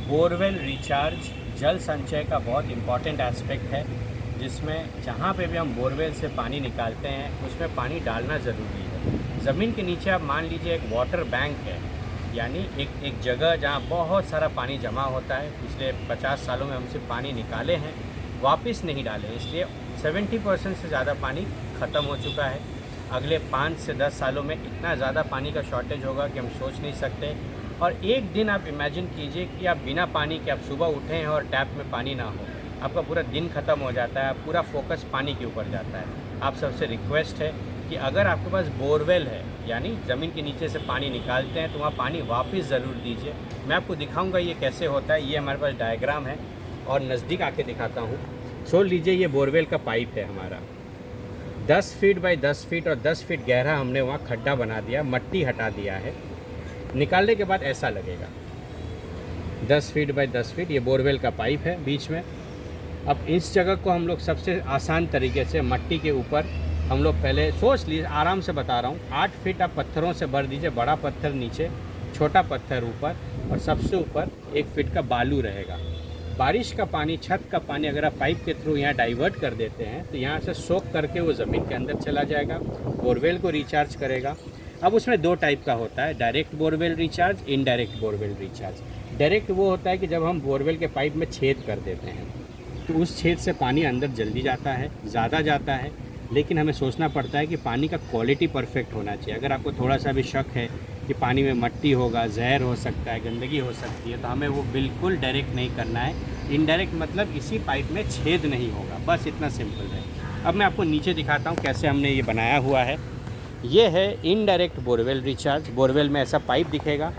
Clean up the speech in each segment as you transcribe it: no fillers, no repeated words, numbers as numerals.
Borewell recharge जल संचय का बहुत इम्पॉर्टेंट एस्पेक्ट है, जिसमें जहाँ पे भी हम बोरवेल से पानी निकालते हैं उसमें पानी डालना ज़रूरी है। ज़मीन के नीचे आप मान लीजिए एक वाटर बैंक है, यानी एक जगह जहाँ बहुत सारा पानी जमा होता है। पिछले 50 सालों में हमसे पानी निकाले हैं, वापस नहीं डाले, इसलिए 70% से ज़्यादा पानी ख़त्म हो चुका है। अगले 5 से 10 सालों में इतना ज़्यादा पानी का शॉर्टेज होगा कि हम सोच नहीं सकते। और एक दिन आप इमेजिन कीजिए कि आप बिना पानी के आप सुबह उठे हैं और टैप में पानी ना हो, आपका पूरा दिन ख़त्म हो जाता है, पूरा फोकस पानी के ऊपर जाता है। आप सबसे रिक्वेस्ट है कि अगर आपके पास बोरवेल है, यानी ज़मीन के नीचे से पानी निकालते हैं, तो वहाँ पानी वापस ज़रूर दीजिए। मैं आपको दिखाऊंगा ये कैसे होता है। ये हमारे पास डायग्राम है और नज़दीक आके दिखाता हूँ। सोच लीजिए ये बोरवेल का पाइप है हमारा, 10 फीट बाई 10 फीट और 10 फीट गहरा हमने वहाँ खड्डा बना दिया, मट्टी हटा दिया है। निकालने के बाद ऐसा लगेगा, 10 फीट बाई 10 फीट ये बोरवेल का पाइप है बीच में। अब इस जगह को हम लोग सबसे आसान तरीके से मट्टी के ऊपर हम लोग पहले सोच लीजिए, आराम से बता रहा हूँ, 8 फीट आप पत्थरों से भर दीजिए, बड़ा पत्थर नीचे, छोटा पत्थर ऊपर और सबसे ऊपर 1 फीट का बालू रहेगा। बारिश का पानी, छत का पानी अगर आप पाइप के थ्रू यहाँ डाइवर्ट कर देते हैं तो यहाँ से सोख करके वो ज़मीन के अंदर चला जाएगा, बोरवेल को रिचार्ज करेगा। अब उसमें 2 टाइप का होता है, direct borewell recharge, indirect borewell recharge. Direct वो होता है कि जब हम बोरवेल के पाइप में छेद कर देते हैं तो उस छेद से पानी अंदर जल्दी जाता है, ज़्यादा जाता है, लेकिन हमें सोचना पड़ता है कि पानी का क्वालिटी परफेक्ट होना चाहिए। अगर आपको थोड़ा सा भी शक है कि पानी में मट्टी होगा, जहर हो सकता है, गंदगी हो सकती है, तो हमें वो बिल्कुल डायरेक्ट नहीं करना है। इनडायरेक्ट मतलब इसी पाइप में छेद नहीं होगा, बस इतना सिंपल है। अब मैं आपको नीचे दिखाता हूँ कैसे हमने ये बनाया हुआ है। ये है इनडायरेक्ट बोरवेल रिचार्ज। बोरवेल में ऐसा पाइप दिखेगा,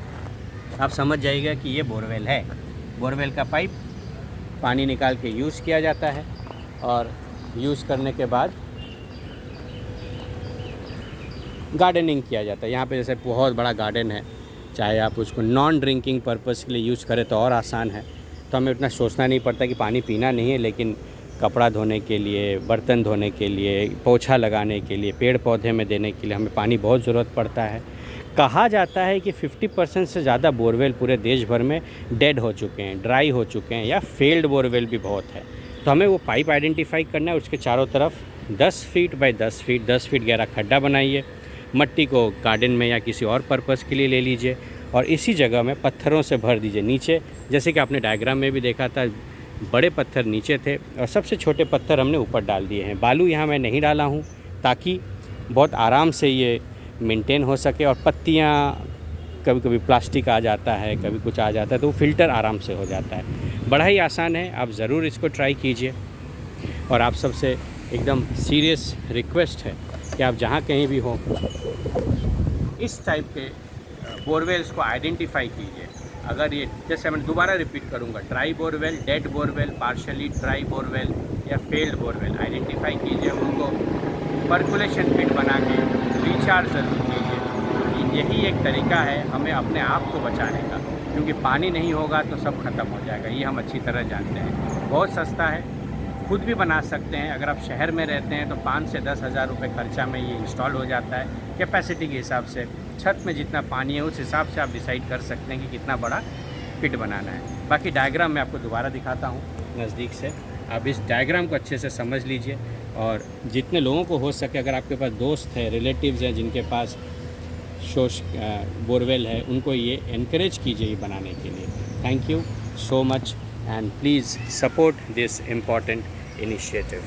आप समझ जाइएगा कि ये बोरवेल है। बोरवेल का पाइप पानी निकाल के यूज़ किया जाता है और यूज़ करने के बाद गार्डनिंग किया जाता है। यहाँ पे जैसे बहुत बड़ा गार्डन है, चाहे आप उसको नॉन ड्रिंकिंग पर्पज़ के लिए यूज़ करें तो और आसान है, तो हमें उतना सोचना नहीं पड़ता कि पानी पीना नहीं है, लेकिन कपड़ा धोने के लिए, बर्तन धोने के लिए, पोछा लगाने के लिए, पेड़ पौधे में देने के लिए हमें पानी बहुत ज़रूरत पड़ता है। कहा जाता है कि 50% से ज़्यादा बोरवेल पूरे देश भर में डेड हो चुके हैं, ड्राई हो चुके हैं, या फेल्ड बोरवेल भी बहुत है। तो हमें वो पाइप आइडेंटिफाई करना है, उसके चारों तरफ 10 फीट बाई 10 फीट 10 फीट गहरा खड्डा बनाइए, मट्टी को गार्डन में या किसी और पर्पज़ के लिए ले लीजिए और इसी जगह में पत्थरों से भर दीजिए नीचे। जैसे कि आपने डायग्राम में भी देखा था, बड़े पत्थर नीचे थे और सबसे छोटे पत्थर हमने ऊपर डाल दिए हैं। बालू यहाँ मैं नहीं डाला हूँ ताकि बहुत आराम से ये मेंटेन हो सके, और पत्तियाँ, कभी कभी प्लास्टिक आ जाता है, कभी कुछ आ जाता है, तो वो फ़िल्टर आराम से हो जाता है। बड़ा ही आसान है, आप ज़रूर इसको ट्राई कीजिए। और आप सबसे एकदम सीरियस रिक्वेस्ट है कि आप जहाँ कहीं भी हो, इस टाइप के बोरवेल्स को आइडेंटिफाई कीजिए। अगर ये, जैसे मैं दोबारा रिपीट करूँगा, dry borewell, dead borewell, partially dry borewell या फेल्ड बोरवेल आइडेंटिफाई कीजिए, उनको पर्कुलेशन पिट बना के रिचार्ज ज़रूर कीजिए। यही एक तरीका है हमें अपने आप को बचाने का, क्योंकि पानी नहीं होगा तो सब खत्म हो जाएगा, ये हम अच्छी तरह जानते हैं। बहुत सस्ता है, खुद भी बना सकते हैं। अगर आप शहर में रहते हैं तो 5 से 10 हज़ार रुपये खर्चा में ये इंस्टॉल हो जाता है। कैपेसिटी के हिसाब से, छत में जितना पानी है उस हिसाब से आप डिसाइड कर सकते हैं कि कितना बड़ा पिट बनाना है। बाकी डायग्राम मैं आपको दोबारा दिखाता हूँ नज़दीक से, आप इस डायग्राम को अच्छे से समझ लीजिए। और जितने लोगों को हो सके, अगर आपके पास दोस्त है, रिलेटिव्स हैं जिनके पास बोरवेल है, उनको ये एनकरेज कीजिए ये बनाने के लिए। Thank you so much and please support this important initiative.